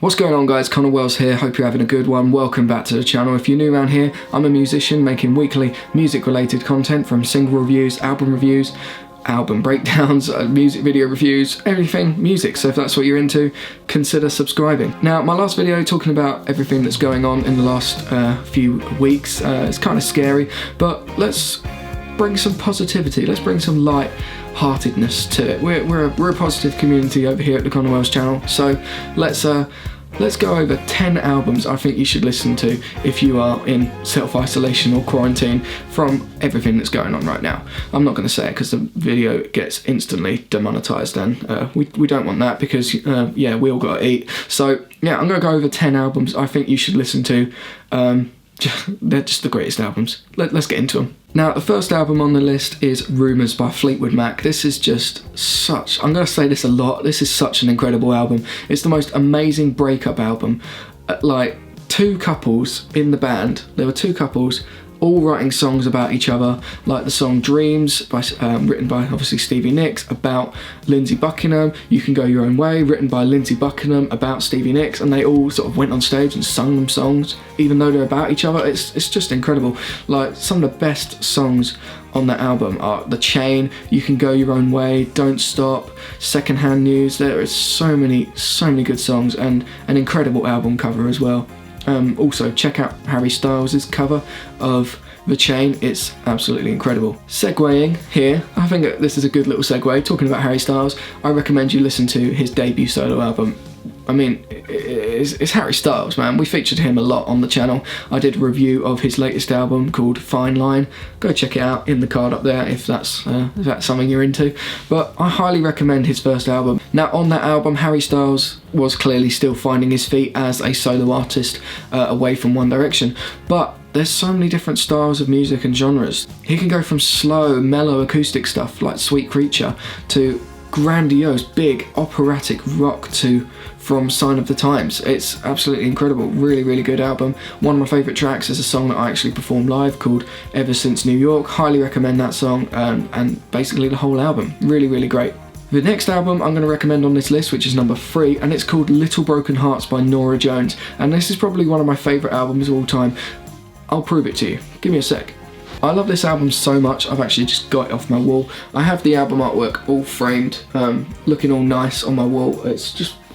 What's going on, guys? Connor Wells here, hope you're having a good one. Welcome back to the channel. If you're new around here, I'm a musician making weekly music related content, from single reviews, album breakdowns, music video reviews, everything music. So if that's what you're into, consider subscribing. Now, my last video talking about everything that's going on in the last few weeks, it's kind of scary, but let's bring some positivity, let's bring some light-heartedness to it. We're a positive community over here at the Connor Wells channel, so let's go over 10 albums I think you should listen to if you are in self-isolation or quarantine from everything that's going on right now. I'm not going to say it because the video gets instantly demonetized, and we don't want that because, yeah, we all got to eat. So, yeah, I'm going to go over 10 albums I think you should listen to. They're just the greatest albums. Let's get into them. Now, the first album on the list is Rumours by Fleetwood Mac. This is just such, I'm going to say this a lot, this is such an incredible album. It's the most amazing breakup album. Like, two couples in the band, there were two couples all writing songs about each other, like the song Dreams, written by obviously Stevie Nicks, about Lindsey Buckingham. You Can Go Your Own Way, written by Lindsey Buckingham, about Stevie Nicks, and they all sort of went on stage and sung them songs, even though they're about each other. It's just incredible. Like, some of the best songs on that album are The Chain, You Can Go Your Own Way, Don't Stop, Secondhand News. There is so many good songs, and an incredible album cover as well. Also, check out Harry Styles' cover of The Chain, it's absolutely incredible. Segueing here, I think this is a good little segue. Talking about Harry Styles, I recommend you listen to his debut solo album. I mean, it's Harry Styles, man. We featured him a lot on the channel. I did a review of his latest album called Fine Line. Go check it out in the card up there if that's something you're into. But I highly recommend his first album. Now, on that album, Harry Styles was clearly still finding his feet as a solo artist away from One Direction. But there's so many different styles of music and genres. He can go from slow, mellow acoustic stuff like Sweet Creature to grandiose, big, operatic rock from Sign of the Times. It's absolutely incredible. Really good album. One of my favourite tracks is a song that I actually performed live called Ever Since New York. Highly recommend that song, and basically the whole album. Really great. The next album I'm going to recommend on this list, which is number 3, and it's called Little Broken Hearts by Norah Jones, and this is probably one of my favourite albums of all time. I'll prove it to you. Give me a sec. I love this album so much, I've actually just got it off my wall. I have the album artwork all framed, looking all nice on my wall.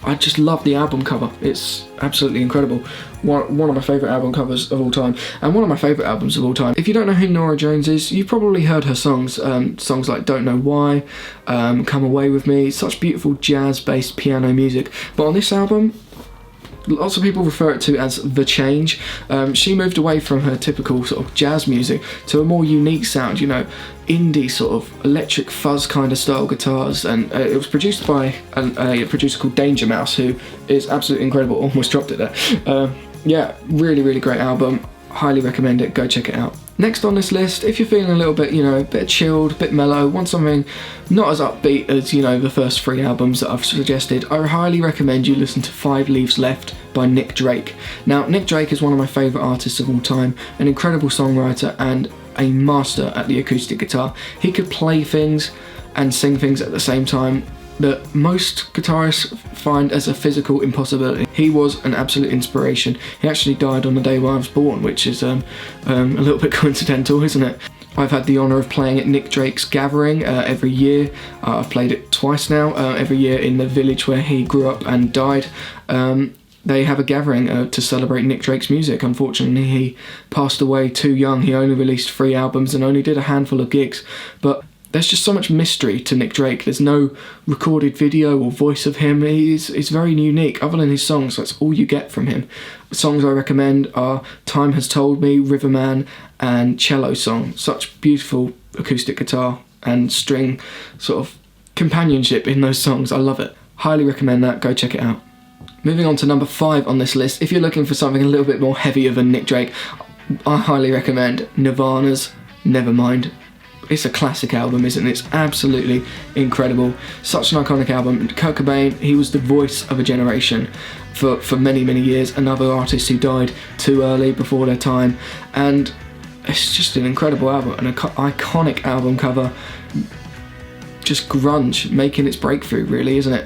I just love the album cover. It's absolutely incredible. One of my favourite album covers of all time, and one of my favourite albums of all time. If you don't know who Norah Jones is, you've probably heard her songs. Songs like Don't Know Why, Come Away With Me, such beautiful jazz-based piano music. But on this album, lots of people refer it to as The Change. She moved away from her typical sort of jazz music to a more unique sound, you know, indie sort of electric fuzz kind of style guitars, and it was produced by a producer called Danger Mouse, who is absolutely incredible. Almost dropped it there. Yeah, really great album. Highly recommend it, go check it out. Next on this list, if you're feeling a little bit, you know, a bit chilled, a bit mellow, want something not as upbeat as, you know, the first 3 albums that I've suggested, I highly recommend you listen to 5 Leaves Left by Nick Drake. Now, Nick Drake is one of my favourite artists of all time, an incredible songwriter and a master at the acoustic guitar. He could play things and sing things at the same time that most guitarists find as a physical impossibility. He was an absolute inspiration. He actually died on the day when I was born, which is a little bit coincidental, isn't it? I've had the honour of playing at Nick Drake's gathering every year. I've played it twice now, every year in the village where he grew up and died. They have a gathering to celebrate Nick Drake's music. Unfortunately, he passed away too young. He only released 3 albums and only did a handful of gigs. But there's just so much mystery to Nick Drake. There's no recorded video or voice of him. He's very unique. Other than his songs, that's all you get from him. Songs I recommend are Time Has Told Me, Riverman, and Cello Song. Such beautiful acoustic guitar and string sort of companionship in those songs. I love it. Highly recommend that. Go check it out. Moving on to number 5 on this list. If you're looking for something a little bit more heavier than Nick Drake, I highly recommend Nirvana's Nevermind. It's a classic album, isn't it? It's absolutely incredible. Such an iconic album. Kurt Cobain, he was the voice of a generation for many years. Another artist who died too early, before their time. And it's just an incredible album, an iconic album cover. Just grunge making its breakthrough, really, isn't it?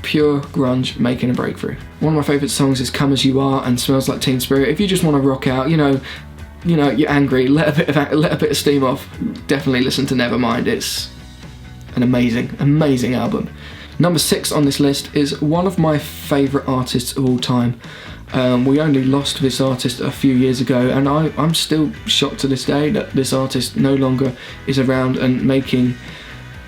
pure grunge making a breakthrough. One of my favourite songs is Come As You Are and Smells Like Teen Spirit. If you just want to rock out, you know, you're angry, let a bit of steam off, definitely listen to Nevermind. It's an amazing album. Number 6 on this list is one of my favourite artists of all time. We only lost this artist a few years ago, and I'm still shocked to this day that this artist no longer is around and making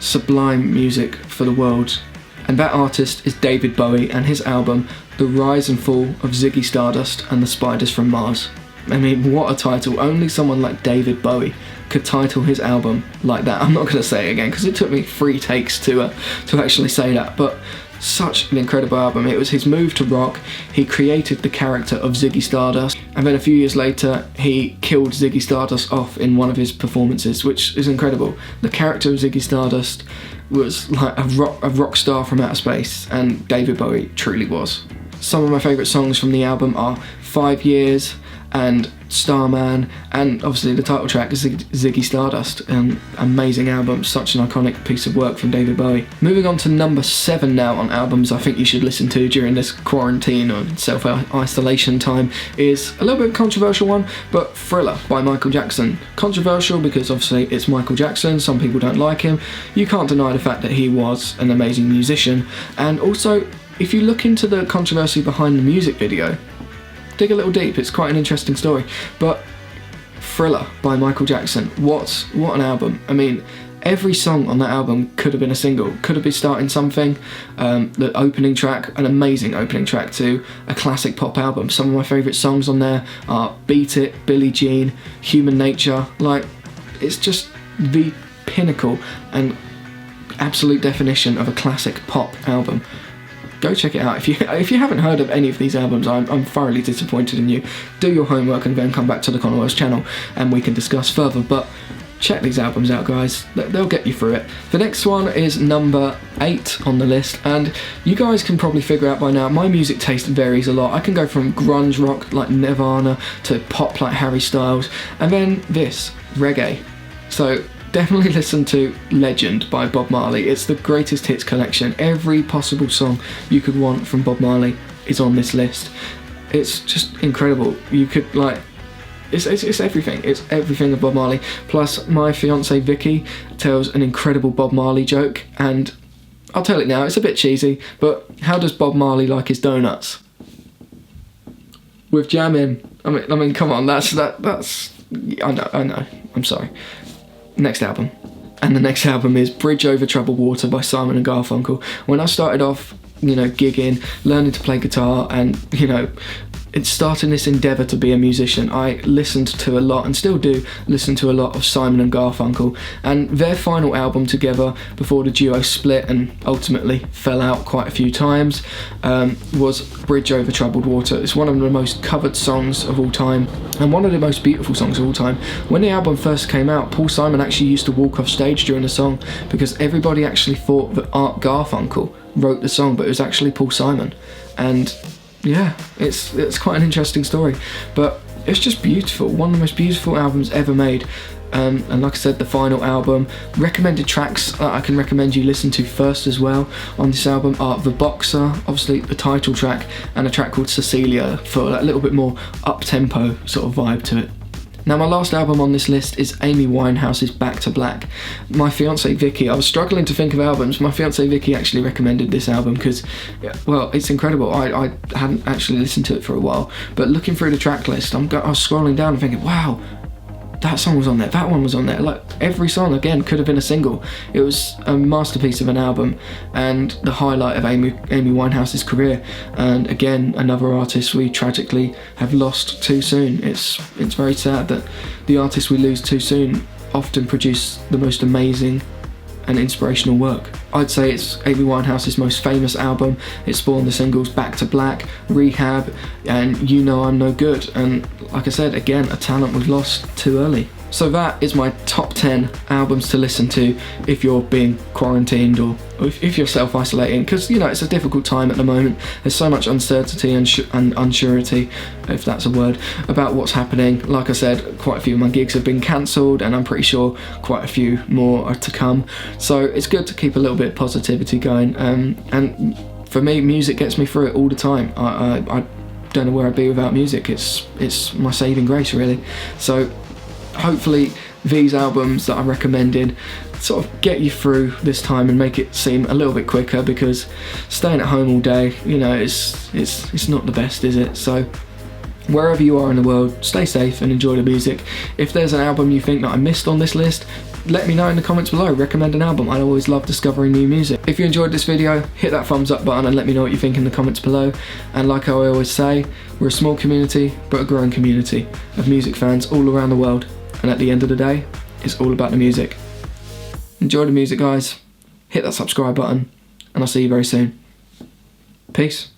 sublime music for the world. And that artist is David Bowie and his album The Rise and Fall of Ziggy Stardust and the Spiders from Mars. I mean, what a title. Only someone like David Bowie could title his album like that. I'm not going to say it again because it took me 3 takes to actually say that, but such an incredible album. It was his move to rock. He created the character of Ziggy Stardust, and then a few years later he killed Ziggy Stardust off in one of his performances, which is incredible. The character of Ziggy Stardust was like a rock star from outer space, and David Bowie truly was. Some of my favourite songs from the album are 5 Years and Starman, and obviously the title track is Ziggy Stardust. Amazing album, such an iconic piece of work from David Bowie. Moving on to number 7 now on albums I think you should listen to during this quarantine or self-isolation time is a little bit of a controversial one, but Thriller by Michael Jackson. Controversial because obviously it's Michael Jackson, some people don't like him. You can't deny the fact that he was an amazing musician, and also if you look into the controversy behind the music video, dig a little deep, it's quite an interesting story. But Thriller by Michael Jackson, what an album. I mean, every song on that album could have been a single, could have been starting something. The opening track, an amazing opening track to a classic pop album. Some of my favourite songs on there are Beat It, Billie Jean, Human Nature. Like, it's just the pinnacle and absolute definition of a classic pop album. Go check it out. If you haven't heard of any of these albums, I'm thoroughly disappointed in you. Do your homework and then come back to the Connor's channel and we can discuss further. But check these albums out, guys. They'll get you through it. The next one is number 8 on the list, and you guys can probably figure out by now my music taste varies a lot. I can go from grunge rock like Nirvana to pop like Harry Styles, and then this, reggae. So definitely listen to Legend by Bob Marley. It's the greatest hits collection. Every possible song you could want from Bob Marley is on this list. It's just incredible. You could like, it's everything. It's everything of Bob Marley. Plus, my fiance Vicky tells an incredible Bob Marley joke, and I'll tell it now. It's a bit cheesy, but how does Bob Marley like his donuts? With jam in. I mean, come on. That's. I know. I'm sorry. Next album. And the next album is Bridge Over Troubled Water by Simon and Garfunkel. When I started off, gigging, learning to play guitar, and, it's starting this endeavour to be a musician, I listened to a lot, and still do listen to a lot, of Simon and Garfunkel. And their final album together, before the duo split and ultimately fell out quite a few times, was Bridge Over Troubled Water. It's one of the most covered songs of all time, and one of the most beautiful songs of all time. When the album first came out, Paul Simon actually used to walk off stage during the song because everybody actually thought that Art Garfunkel wrote the song, but it was actually Paul Simon. And yeah, it's quite an interesting story, but it's just beautiful. One of the most beautiful albums ever made. And like I said, the final album. Recommended tracks I can recommend you listen to first as well on this album are The Boxer, obviously the title track, and a track called Cecilia for that little bit more up-tempo sort of vibe to it. Now, my last album on this list is Amy Winehouse's Back to Black. My fiance Vicky, I was struggling to think of albums. My fiance Vicky actually recommended this album because, well, it's incredible. I hadn't actually listened to it for a while, but looking through the track list, I was scrolling down and thinking, wow, that song was on there, that one was on there. Like, every song, again, could have been a single. It was a masterpiece of an album and the highlight of Amy Winehouse's career. And again, another artist we tragically have lost too soon. It's very sad that the artists we lose too soon often produce the most amazing and inspirational work. I'd say it's Amy Winehouse's most famous album. It spawned the singles Back to Black, Rehab, and You Know I'm No Good. And like I said, again, a talent we've lost too early. So that is my top 10 albums to listen to if you're being quarantined or if you're self-isolating, because it's a difficult time at the moment. There's so much uncertainty and unsurety, if that's a word, about what's happening. Like I said, quite a few of my gigs have been cancelled, and I'm pretty sure quite a few more are to come. So it's good to keep a little bit of positivity going, and for me, music gets me through it all the time. I don't know where I'd be without music. It's my saving grace, really. So hopefully these albums that I recommended sort of get you through this time and make it seem a little bit quicker, because staying at home all day, you know, it's not the best, is it? So wherever you are in the world, stay safe and enjoy the music. If there's an album you think that I missed on this list, let me know in the comments below. Recommend an album. I always love discovering new music. If you enjoyed this video, hit that thumbs up button and let me know what you think in the comments below. And like I always say, we're a small community, but a growing community of music fans all around the world. And at the end of the day, it's all about the music. Enjoy the music, guys. Hit that subscribe button, and I'll see you very soon. Peace.